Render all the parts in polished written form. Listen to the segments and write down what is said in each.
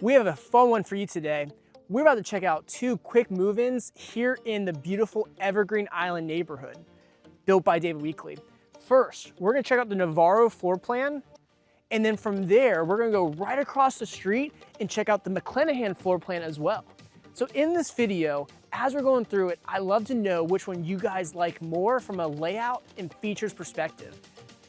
We have a fun one for you today. We're about to check out two quick move-ins here in the beautiful Evergreen Island neighborhood, built by David Weekley. First, we're gonna check out the Navarro floor plan, and then from there, we're gonna go right across the street and check out the McClanahan floor plan as well. So in this video, as we're going through it, I love to know which one you guys like more from a layout and features perspective.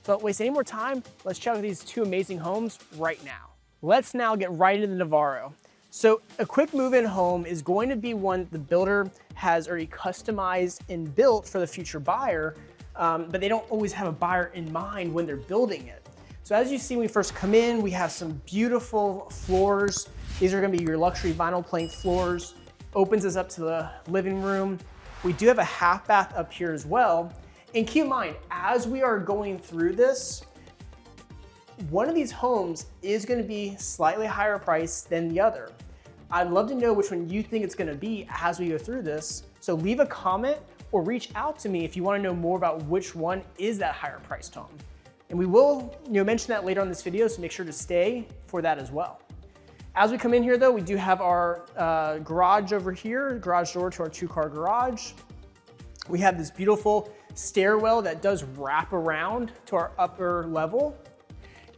So don't waste any more time, let's check out these two amazing homes right now. Let's now get right into the Navarro. So a quick move-in home is going to be one the builder has already customized and built for the future buyer, but they don't always have a buyer in mind when they're building it. So as you see when we first come in, we have some beautiful floors. These are gonna be your luxury vinyl plank floors. Opens us up to the living room. We do have a half bath up here as well. And keep in mind, as we are going through this, one of these homes is gonna be slightly higher price than the other. I'd love to know which one you think it's gonna be as we go through this. So leave a comment or reach out to me if you wanna know more about which one is that higher priced home. And we will mention that later on this video, so make sure to stay for that as well. As we come in here though, we do have our garage over here, garage door to our 2-car garage. We have this beautiful stairwell that does wrap around to our upper level.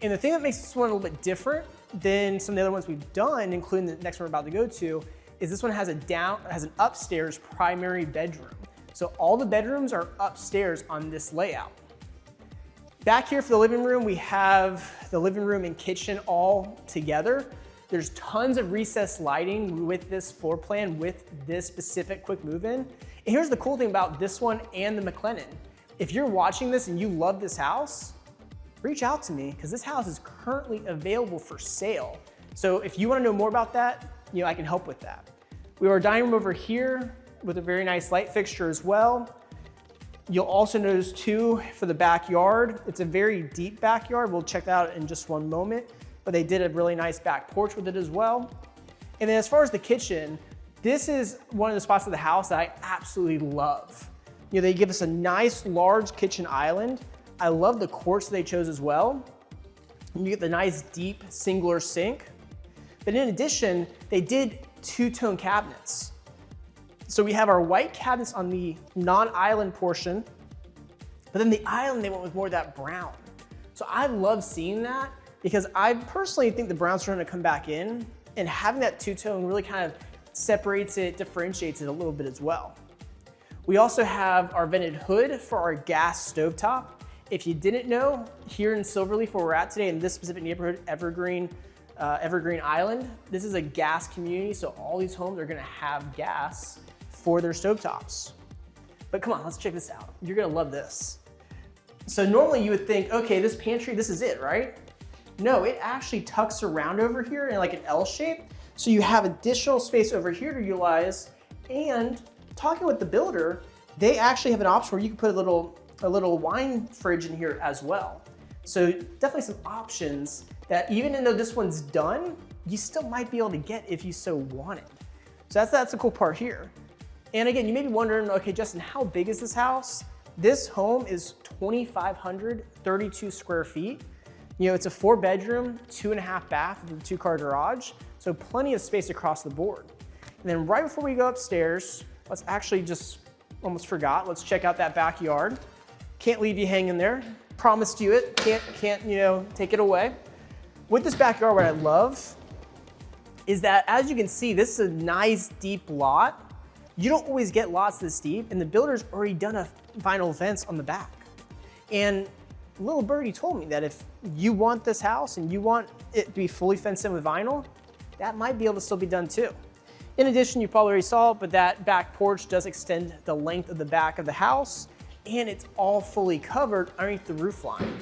And the thing that makes this one a little bit different than some of the other ones we've done, including the next one we're about to go to, is this one has an upstairs primary bedroom. So all the bedrooms are upstairs on this layout. Back here for the living room, we have the living room and kitchen all together. There's tons of recessed lighting with this floor plan, with this specific quick move-in. And here's the cool thing about this one and the McClanahan. If you're watching this and you love this house, reach out to me because this house is currently available for sale. So if you want to know more about that, I can help with that. We have our dining room over here with a very nice light fixture as well. You'll also notice too for the backyard, it's a very deep backyard. We'll check that out in just one moment, but they did a really nice back porch with it as well. And then as far as the kitchen, this is one of the spots of the house that I absolutely love. They give us a nice large kitchen island. I love the quartz they chose as well. You get the nice deep singular sink. But in addition, they did two-tone cabinets. So we have our white cabinets on the non-island portion, but then the island, they went with more of that brown. So I love seeing that because I personally think the browns are gonna come back in, and having that two-tone really kind of separates it, differentiates it a little bit as well. We also have our vented hood for our gas stovetop. If you didn't know, here in Silverleaf, where we're at today in this specific neighborhood, Evergreen Island, this is a gas community, so all these homes are gonna have gas for their stovetops. But come on, let's check this out. You're gonna love this. So normally you would think, okay, this pantry, this is it, right? No, it actually tucks around over here in like an L shape, so you have additional space over here to utilize. And talking with the builder, they actually have an option where you can put a little wine fridge in here as well. So definitely some options that even though this one's done, you still might be able to get if you so wanted. So that's the cool part here. And again, you may be wondering, okay, Justin, how big is this house? This home is 2,532 square feet. It's a 4-bedroom, 2.5 bath with a 2-car garage. So plenty of space across the board. And then right before we go upstairs, let's actually almost forgot, let's check out that backyard. Can't leave you hanging there. Promised you it, can't take it away. With this backyard, what I love is that, as you can see, this is a nice deep lot. You don't always get lots this deep, and the builder's already done a vinyl fence on the back. And little birdie told me that if you want this house and you want it to be fully fenced in with vinyl, that might be able to still be done too. In addition, you probably already saw it, but that back porch does extend the length of the back of the house, and it's all fully covered underneath the roof line.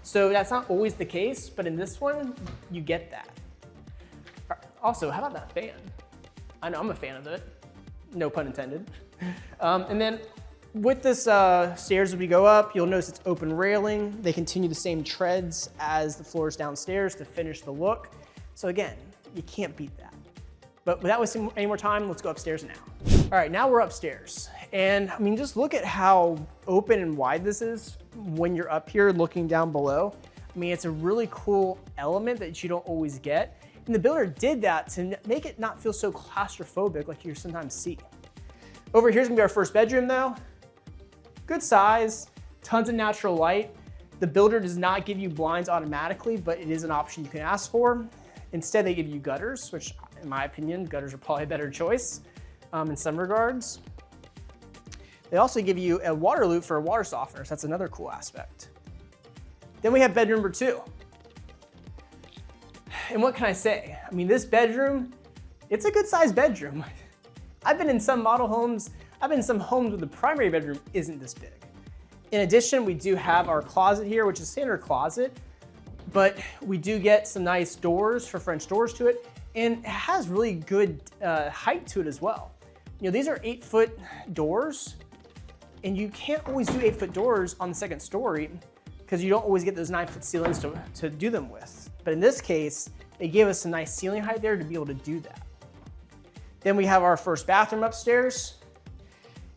So that's not always the case, but in this one, you get that. Also, how about that fan? I know I'm a fan of it, no pun intended. And then with this stairs as we go up, you'll notice it's open railing. They continue the same treads as the floors downstairs to finish the look. So again, you can't beat that. But without wasting any more time, let's go upstairs now. All right, now we're upstairs. And I mean, just look at how open and wide this is when you're up here looking down below. I mean, it's a really cool element that you don't always get. And the builder did that to make it not feel so claustrophobic like you sometimes see. Over here's gonna be our first bedroom though. Good size, tons of natural light. The builder does not give you blinds automatically, but it is an option you can ask for. Instead, they give you gutters, which in my opinion, gutters are probably a better choice in some regards. They also give you a water loop for water softeners. That's another cool aspect. Then we have bedroom number 2. And what can I say? I mean, this bedroom, it's a good sized bedroom. I've been in some model homes, I've been in some homes where the primary bedroom isn't this big. In addition, we do have our closet here, which is standard closet, but we do get some nice doors for French doors to it, and it has really good height to it as well. You know, these are 8-foot doors, and you can't always do 8-foot doors on the second story because you don't always get those 9-foot ceilings to do them with. But in this case, they gave us some nice ceiling height there to be able to do that. Then we have our first bathroom upstairs.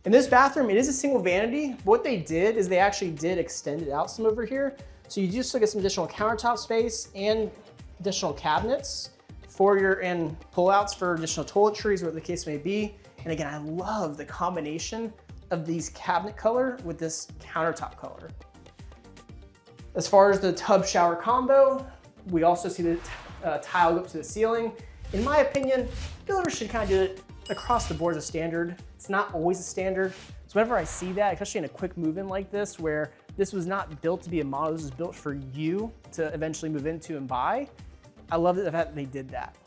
In this bathroom, it is a single vanity. What they did is they actually did extend it out some over here. So you just get some additional countertop space and additional cabinets for and pullouts for additional toiletries, whatever the case may be. And again, I love the combination of these cabinet color with this countertop color. As far as the tub shower combo, we also see the tile go up to the ceiling. In my opinion, builders should kind of do it across the board as a standard. It's not always a standard. So whenever I see that, especially in a quick move-in like this, where this was not built to be a model, this was built for you to eventually move into and buy, I love the fact that they did that.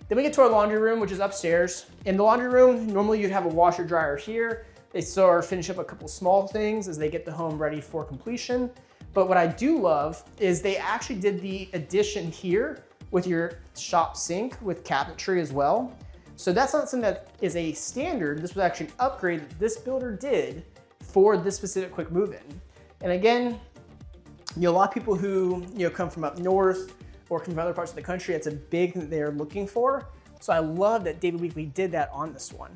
Then we get to our laundry room, which is upstairs. In the laundry room, normally you'd have a washer dryer here. They still are finishing up a couple small things as they get the home ready for completion. But what I do love is they actually did the addition here with your shop sink with cabinetry as well. So that's not something that is a standard. This was actually an upgrade that this builder did for this specific quick move-in. And again, you know, a lot of people who come from up north or come from other parts of the country, it's a big thing that they're looking for. So I love that David Weekley did that on this one.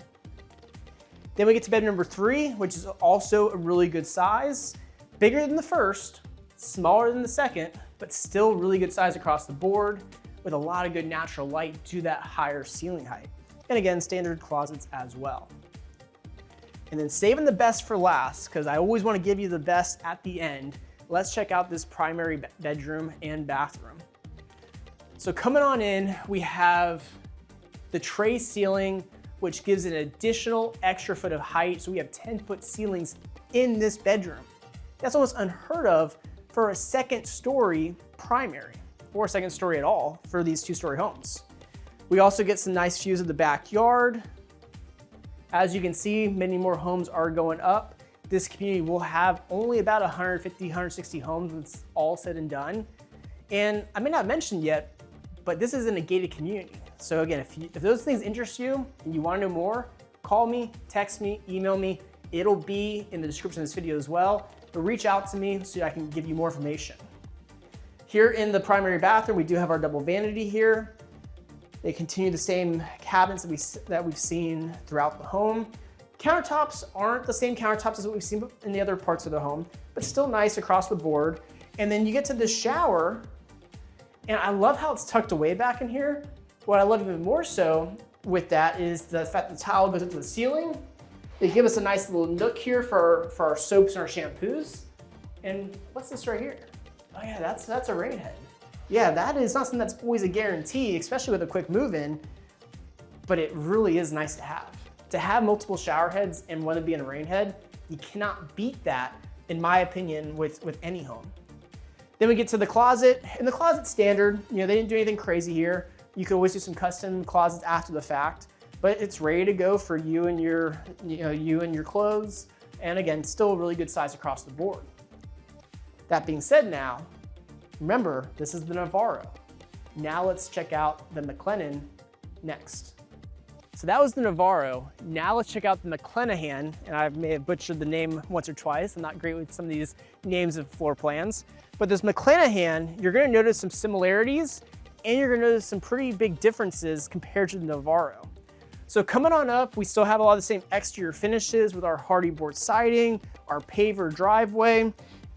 Then we get to bed number 3, which is also a really good size. Bigger than the first, smaller than the second, but still really good size across the board with a lot of good natural light to that higher ceiling height. And again, standard closets as well. And then saving the best for last, because I always want to give you the best at the end, let's check out this primary bedroom and bathroom. So coming on in, we have the tray ceiling, which gives an additional extra foot of height. So we have 10-foot ceilings in this bedroom. That's almost unheard of for a second story primary, or a second story at all for these 2-story homes. We also get some nice views of the backyard. As you can see, many more homes are going up. This community will have only about 150, 160 homes when it's all said and done. And I may not mention yet, but this is in a gated community. So again, if those things interest you and you want to know more, call me, text me, email me. It'll be in the description of this video as well. But reach out to me so I can give you more information. Here in the primary bathroom, we do have our double vanity here. They continue the same cabinets that we've seen throughout the home. Countertops aren't the same countertops as what we've seen in the other parts of the home, but still nice across the board. And then you get to the shower, and I love how it's tucked away back in here. What I love even more so with that is the fact the towel goes up to the ceiling. They give us a nice little nook here for our soaps and our shampoos. And what's this right here? Oh yeah, that's a rain head. Yeah, that is not something that's always a guarantee, especially with a quick move-in, but it really is nice to have. To have multiple shower heads and one to be in a rain head, you cannot beat that, in my opinion, with any home. Then we get to the closet, and the closet's standard. You know, they didn't do anything crazy here. You can always do some custom closets after the fact, but it's ready to go for you and your clothes. And again, still a really good size across the board. That being said now, remember, this is the Navarro. Now let's check out the McLennan next. So that was the Navarro. Now let's check out the McClenahan, and I may have butchered the name once or twice. I'm not great with some of these names of floor plans. But this McClenahan, you're gonna notice some similarities, and you're gonna notice some pretty big differences compared to the Navarro. So coming on up, we still have a lot of the same exterior finishes with our hardy board siding, our paver driveway,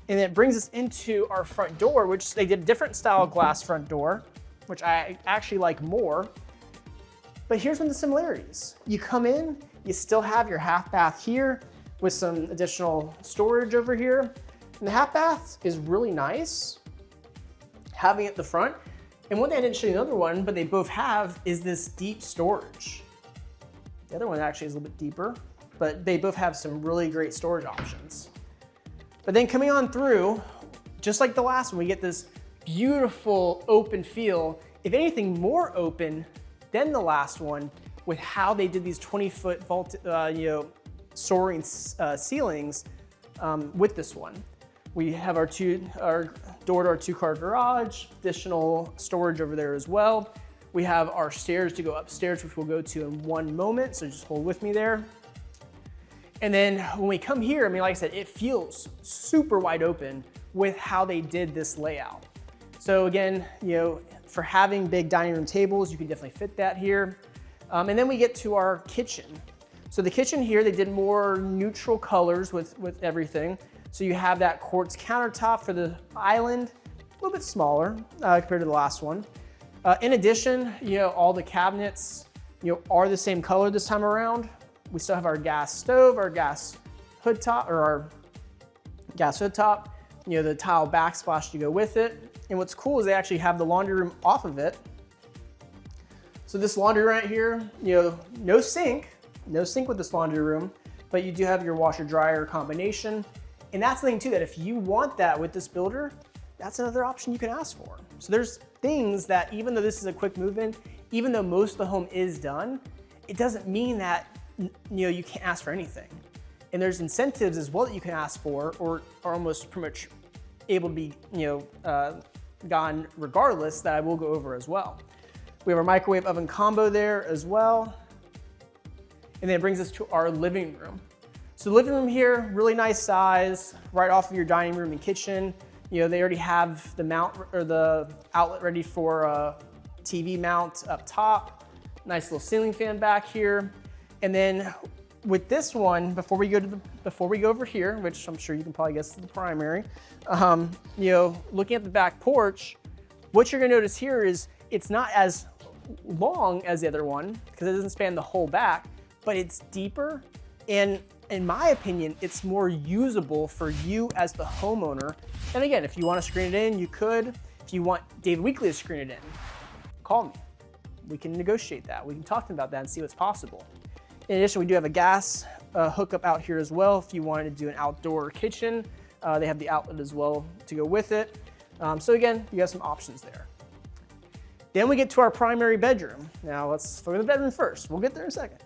and it brings us into our front door, which they did a different style glass front door. which I actually like more. But here's one of the similarities. You come in, you still have your half bath here with some additional storage over here. And the half bath is really nice, having it at the front. And one thing I didn't show you the other one, but they both have, is this deep storage. The other one actually is a little bit deeper, but they both have some really great storage options. But then coming on through, just like the last one, we get this beautiful open feel, if anything more open than the last one, with how they did these 20-foot vault, soaring ceilings with this one. We have our door to our 2-car garage, additional storage over there as well. We have our stairs to go upstairs, which we'll go to in one moment, so just hold with me there. And then when we come here, I mean, like I said, it feels super wide open with how they did this layout. So again, for having big dining room tables, you can definitely fit that here. And then we get to our kitchen. So the kitchen here, they did more neutral colors with everything. So you have that quartz countertop for the island, a little bit smaller compared to the last one. In addition, all the cabinets, are the same color this time around. We still have our gas stove, our gas hood top, the tile backsplash to go with it. And what's cool is they actually have the laundry room off of it. So this laundry right here, no sink with this laundry room, but you do have your washer dryer combination. And that's the thing too, that if you want that with this builder, that's another option you can ask for. So there's things that, even though this is a quick move-in, even though most of the home is done, it doesn't mean that you can't ask for anything. And there's incentives as well that you can ask for, or are almost pretty much able to be gone regardless, that I will go over as well. We have our microwave oven combo there as well. And then it brings us to our living room. So the living room here, really nice size, right off of your dining room and kitchen. They already have the mount or the outlet ready for a TV mount up top. Nice little ceiling fan back here. And then with this one, before we go over here, which I'm sure you can probably guess is the primary, looking at the back porch, what you're gonna notice here is it's not as long as the other one because it doesn't span the whole back, but it's deeper. And in my opinion, it's more usable for you as the homeowner. And again, if you want to screen it in, you could. If you want David Weekley to screen it in, call me. We can negotiate that. We can talk to them about that and see what's possible. In addition, we do have a gas hookup out here as well. If you wanted to do an outdoor kitchen, they have the outlet as well to go with it. So again, you have some options there. Then we get to our primary bedroom. Now let's look at the bedroom first. We'll get there in a second.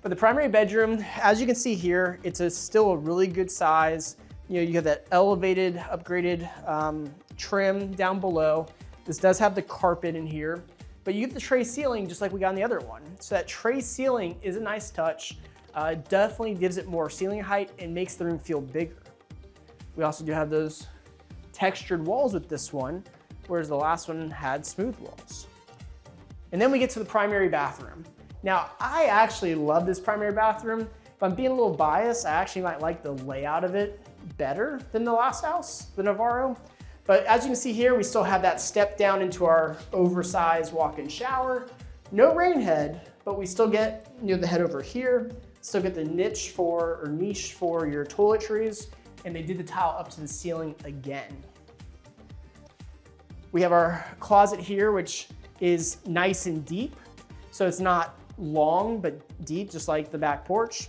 But the primary bedroom, as you can see here, it's still a really good size. You have that elevated, upgraded trim down below. This does have the carpet in here, but you get the tray ceiling just like we got in the other one. So that tray ceiling is a nice touch. It definitely gives it more ceiling height and makes the room feel bigger. We also do have those textured walls with this one, whereas the last one had smooth walls. And then we get to the primary bathroom. Now, I actually love this primary bathroom. If I'm being a little biased, I actually might like the layout of it better than the last house, the Navarro. But as you can see here, we still have that step down into our oversized walk-in shower. No rain head, but we still get the head over here. Still get the niche for your toiletries, and they did the tile up to the ceiling again. We have our closet here, which is nice and deep. So it's not long, but deep, just like the back porch.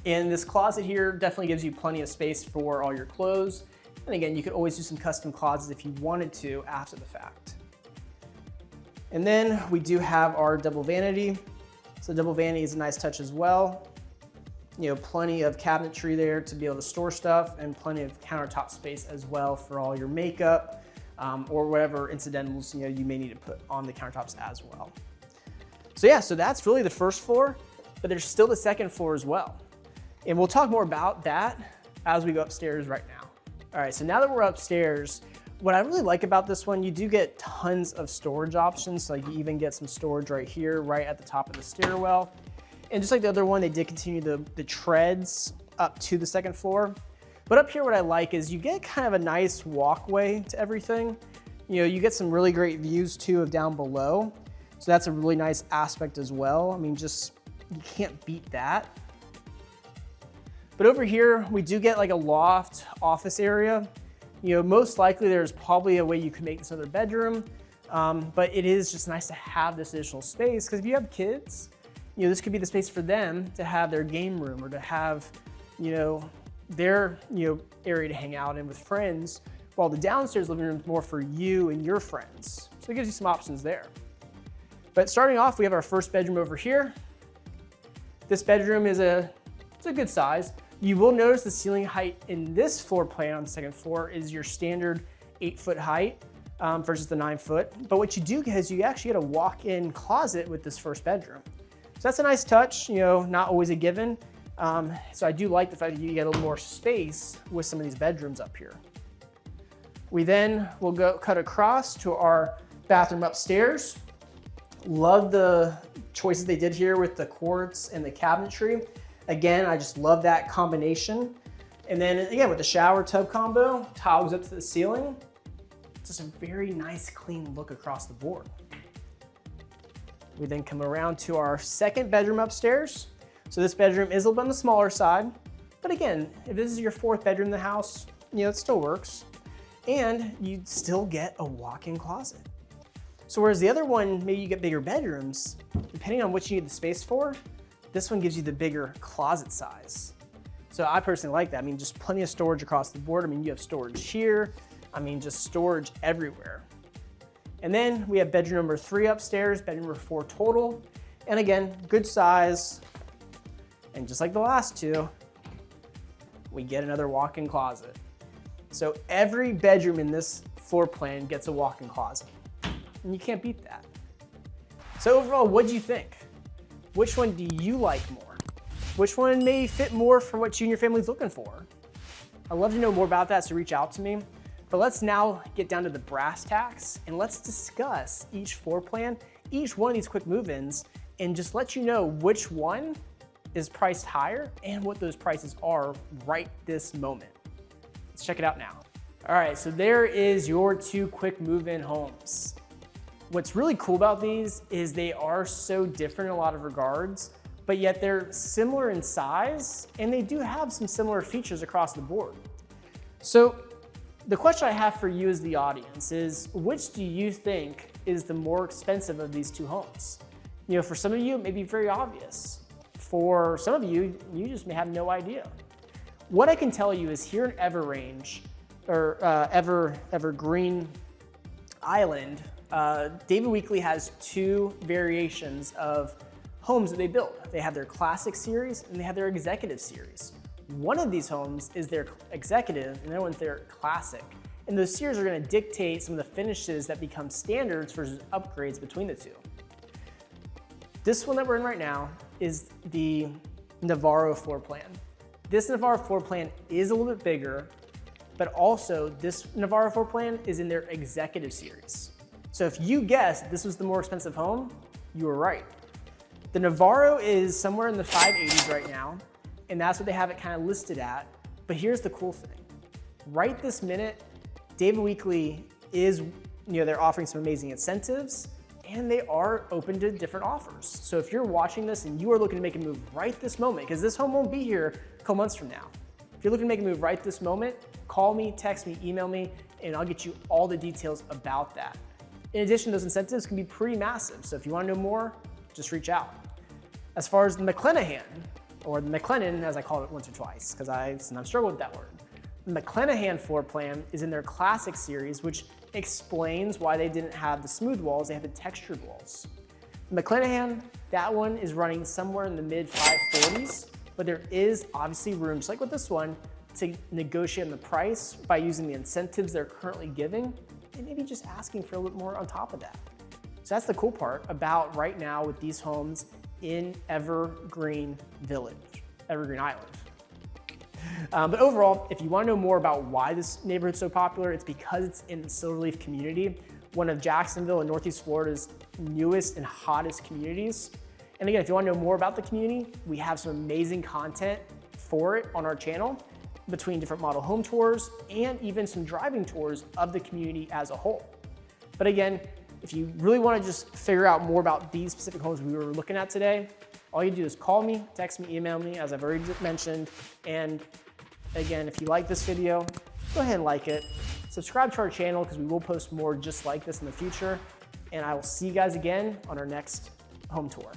And this closet here definitely gives you plenty of space for all your clothes. And again, you could always do some custom closets if you wanted to after the fact. And then we do have our double vanity. So double vanity is a nice touch as well. Plenty of cabinetry there to be able to store stuff, and plenty of countertop space as well for all your makeup or whatever incidentals you may need to put on the countertops as well. So yeah, so that's really the first floor, but there's still the second floor as well. And we'll talk more about that as we go upstairs right now. All right, so now that we're upstairs, what I really like about this one, you do get tons of storage options. So you even get some storage right here, right at the top of the stairwell. And just like the other one, they did continue the treads up to the second floor. But up here, what I like is you get kind of a nice walkway to everything. You get some really great views too of down below. So that's a really nice aspect as well. I mean, just, you can't beat that. But over here, we do get like a loft office area. Most likely there's probably a way you could make this another bedroom, but it is just nice to have this additional space, because if you have kids, this could be the space for them to have their game room, or to have, their, area to hang out in with friends, while the downstairs living room is more for you and your friends. So it gives you some options there. But starting off, we have our first bedroom over here. This bedroom is it's a good size. You will notice the ceiling height in this floor plan on the second floor is your standard 8-foot height versus the 9-foot. But what you do get is you actually get a walk-in closet with this first bedroom. So that's a nice touch, not always a given. So I do like the fact that you get a little more space with some of these bedrooms up here. We then will go cut across to our bathroom upstairs. Love the choices they did here with the quartz and the cabinetry. Again, I just love that combination. And then again, with the shower tub combo, tile goes up to the ceiling. Just a very nice, clean look across the board. We then come around to our second bedroom upstairs. So this bedroom is a little bit on the smaller side, but again, if this is your fourth bedroom in the house, it still works. And you still get a walk-in closet. So whereas the other one, maybe you get bigger bedrooms, depending on what you need the space for, this one gives you the bigger closet size. So I personally like that. I mean, just plenty of storage across the board. I mean, you have storage here. I mean, just storage everywhere. And then we have bedroom number 3 upstairs, bedroom number 4 total. And again, good size. And just like the last two, we get another walk-in closet. So every bedroom in this floor plan gets a walk-in closet. And you can't beat that. So overall, what do you think? Which one do you like more? Which one may fit more for what you and your family's looking for? I'd love to know more about that, so reach out to me. But let's now get down to the brass tacks, and let's discuss each floor plan, each one of these quick move-ins, and just let you know which one is priced higher and what those prices are right this moment. Let's check it out now. All right, so there is your 2 quick move-in homes. What's really cool about these is they are so different in a lot of regards, but yet they're similar in size, and they do have some similar features across the board. So the question I have for you as the audience is, which do you think is the more expensive of these 2 homes? For some of you, it may be very obvious. For some of you, you just may have no idea. What I can tell you is here in Evergreen Island, David Weekley has 2 variations of homes that they build. They have their classic series and they have their executive series. One of these homes is their executive and the other one's their classic. And those series are going to dictate some of the finishes that become standards versus upgrades between the 2. This one that we're in right now is the Navarro floor plan. This Navarro floor plan is a little bit bigger, but also this Navarro floor plan is in their executive series. So if you guessed this was the more expensive home, you were right. The Navarro is somewhere in the 580s right now, and that's what they have it kind of listed at. But here's the cool thing. Right this minute, David Weekley is, they're offering some amazing incentives, and they are open to different offers. So if you're watching this and you are looking to make a move right this moment, because this home won't be here a couple months from now. If you're looking to make a move right this moment, call me, text me, email me, and I'll get you all the details about that. In addition, those incentives can be pretty massive. So if you want to know more, just reach out. As far as the McClenahan, or the McLennan, as I called it once or twice, because I sometimes struggle with that word. The McClenahan floor plan is in their classic series, which explains why they didn't have the smooth walls, they have the textured walls. The McClenahan, that one is running somewhere in the mid 540s, but there is obviously room, just like with this one, to negotiate on the price by using the incentives they're currently giving, and maybe just asking for a little more on top of that. So that's the cool part about right now with these homes in Evergreen Village, Evergreen Island. But overall, if you want to know more about why this neighborhood's so popular, it's because it's in the Silverleaf community, one of Jacksonville and Northeast Florida's newest and hottest communities. And again, if you want to know more about the community, we have some amazing content for it on our channel, between different model home tours and even some driving tours of the community as a whole. But again, if you really want to just figure out more about these specific homes we were looking at today, all you do is call me, text me, email me, as I've already mentioned. And again, if you like this video, go ahead and like it. Subscribe to our channel because we will post more just like this in the future. And I will see you guys again on our next home tour.